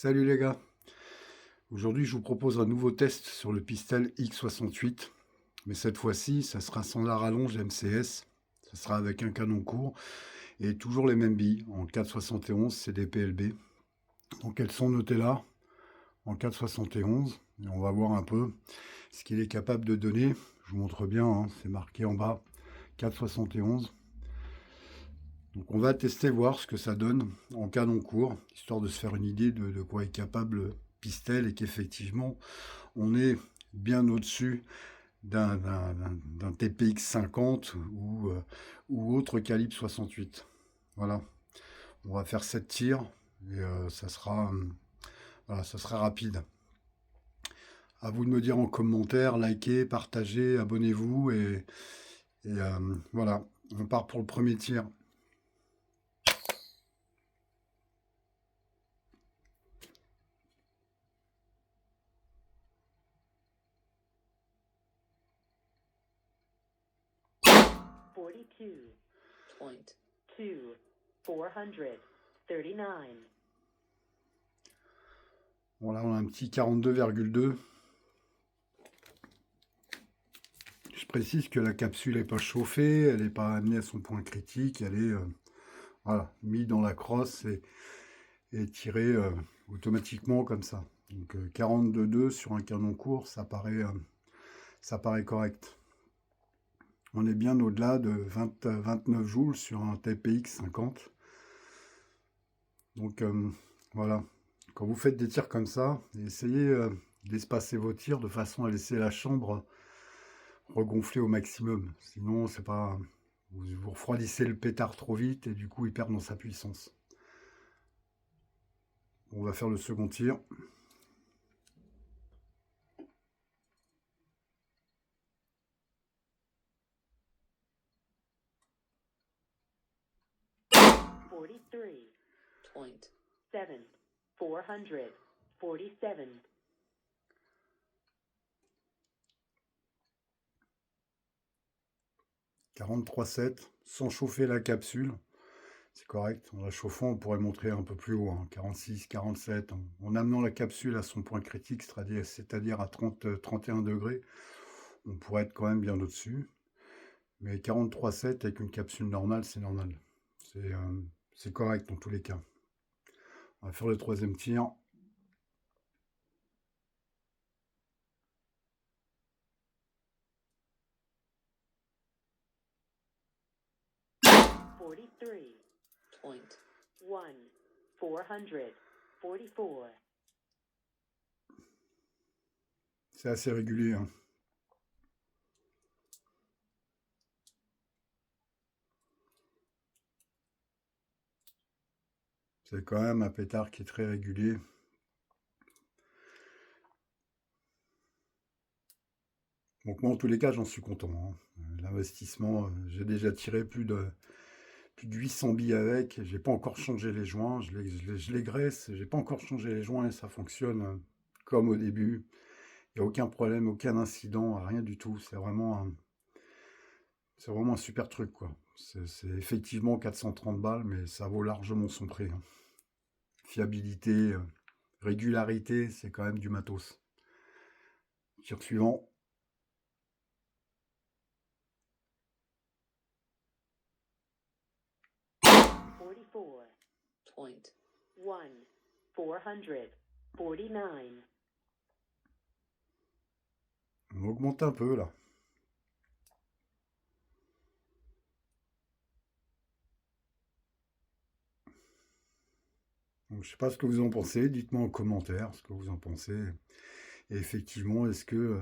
Salut les gars, aujourd'hui je vous propose un nouveau test sur le Pistel X68, mais cette fois-ci ça sera sans la rallonge MCS, ça sera avec un canon court et toujours les mêmes billes en 4,71 CDPLB. Donc elles sont notées là en 4,71 et on va voir un peu ce qu'il est capable de donner. Je vous montre bien, hein, c'est marqué en bas 4,71. Donc on va tester voir ce que ça donne en canon court, histoire de se faire une idée de quoi est capable Pistel et qu'effectivement on est bien au-dessus d'un TPX 50 ou autre calibre 68. Voilà, on va faire 7 tirs et voilà, ça sera rapide. À vous de me dire en commentaire, likez, partagez, abonnez-vous et voilà, on part pour le premier tir. Bon là on a un petit 42,2. Je précise que la capsule n'est pas chauffée, elle n'est pas amenée à son point critique, elle est voilà, mise dans la crosse et tirée automatiquement comme ça. Donc 42,2 sur un canon court, ça paraît correct. On est bien au-delà de 29 joules sur un TPX 50. Donc voilà, quand vous faites des tirs comme ça, essayez d'espacer vos tirs de façon à laisser la chambre regonfler au maximum. Sinon, c'est pas, vous refroidissez le pétard trop vite et du coup, il perd dans sa puissance. On va faire le second tir. « 43,7 sans chauffer la capsule. C'est correct. En la chauffant, on pourrait montrer un peu plus haut, hein, 46, 47, en amenant la capsule à son point critique, c'est-à-dire à 30, 31 degrés. On pourrait être quand même bien au-dessus. Mais 43,7 avec une capsule normale, c'est normal. C'est correct dans tous les cas. On va faire le troisième tir. C'est assez régulier, hein. C'est quand même un pétard qui est très régulier. Donc moi, en tous les cas, j'en suis content, hein. L'investissement, j'ai déjà tiré plus de 800 billes avec. J'ai pas encore changé les joints. Je les graisse. J'ai pas encore changé les joints et ça fonctionne comme au début. Il n'y a aucun problème, aucun incident, rien du tout. C'est vraiment un super truc, quoi. C'est effectivement 430 balles, mais ça vaut largement son prix, hein. Fiabilité, régularité, c'est quand même du matos. Tir suivant. On augmente un peu, là. Donc, je ne sais pas ce que vous en pensez. Dites-moi en commentaire ce que vous en pensez. Et effectivement, est-ce que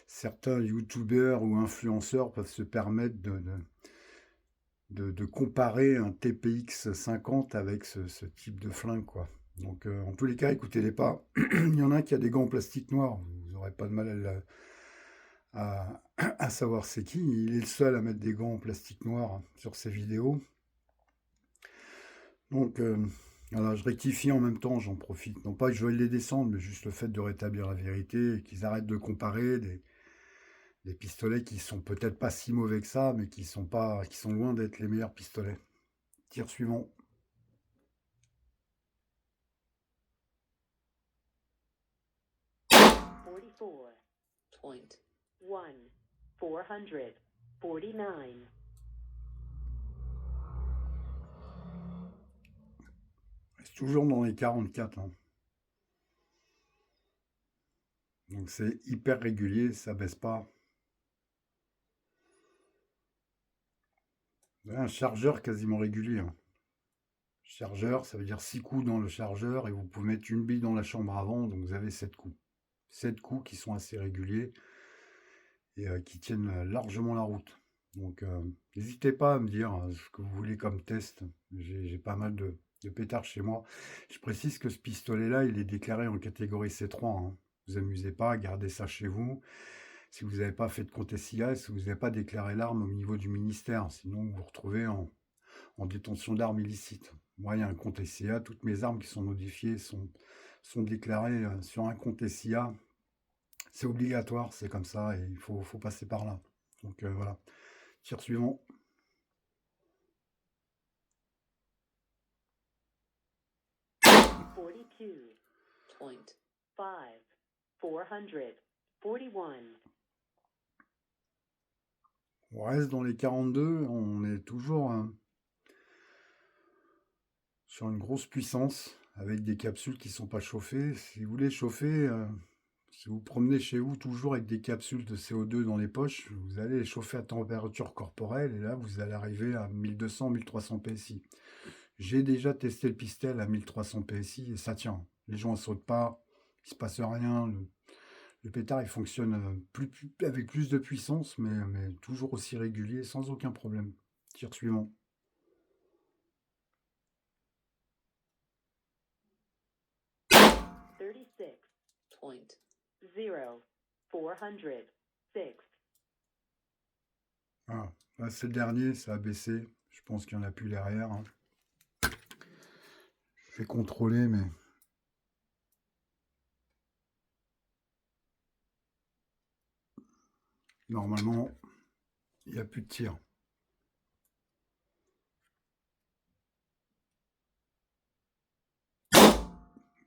certains youtubeurs ou influenceurs peuvent se permettre de comparer un TPX 50 avec ce type de flingue, quoi. Donc, en tous les cas, écoutez-les pas. Il y en a un qui a des gants en plastique noir. Vous n'aurez pas de mal à savoir c'est qui. Il est le seul à mettre des gants en plastique noir sur ses vidéos. Donc, voilà, je rectifie en même temps, j'en profite. Non pas que je veuille les descendre, mais juste le fait de rétablir la vérité et qu'ils arrêtent de comparer des pistolets qui sont peut-être pas si mauvais que ça, mais qui sont loin d'être les meilleurs pistolets. Tir suivant. 449. C'est toujours dans les 44. Hein. Donc c'est hyper régulier, ça baisse pas. Un chargeur quasiment régulier. Hein. Chargeur, ça veut dire 6 coups dans le chargeur et vous pouvez mettre une bille dans la chambre avant, donc vous avez 7 coups. 7 coups qui sont assez réguliers et qui tiennent largement la route. Donc n'hésitez pas à me dire ce que vous voulez comme test. J'ai pas mal de pétards chez moi. Je précise que ce pistolet-là, il est déclaré en catégorie C3. Hein. Vous amusez pas, gardez ça chez vous. Si vous n'avez pas fait de compte SIA, si vous n'avez pas déclaré l'arme au niveau du ministère, sinon vous vous retrouvez en détention d'armes illicites. Moi, il y a un compte SIA, toutes mes armes qui sont modifiées sont déclarées sur un compte SIA. C'est obligatoire, c'est comme ça, et il faut passer par là. Donc voilà. Tir suivant. 42.5 441. On reste dans les 42, on est toujours sur une grosse puissance, avec des capsules qui ne sont pas chauffées. Si vous voulez chauffer, si vous promenez chez vous toujours avec des capsules de CO2 dans les poches, vous allez les chauffer à température corporelle, et là vous allez arriver à 1200-1300 PSI. J'ai déjà testé le pistolet à 1300 PSI et ça tient. Les gens ne sautent pas, il ne se passe rien. Le pétard il fonctionne avec plus de puissance, mais toujours aussi régulier, sans aucun problème. Tir suivant. 36.0406. Ah, là c'est le dernier, ça a baissé. Je pense qu'il n'y en a plus derrière. Hein. Je vais contrôler, mais... Normalement, il n'y a plus de tir.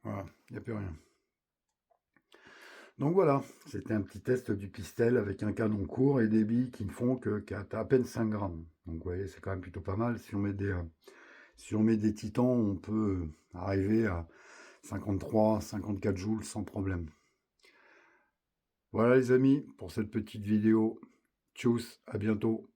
Voilà, il n'y a plus rien. Donc voilà, c'était un petit test du pistolet avec un canon court et des billes qui ne font qu'à à peine 5 grammes. Donc vous voyez, c'est quand même plutôt pas mal. Si on met des titans, on peut arriver à 53, 54 joules sans problème. Voilà les amis, pour cette petite vidéo. Tchuss, à bientôt.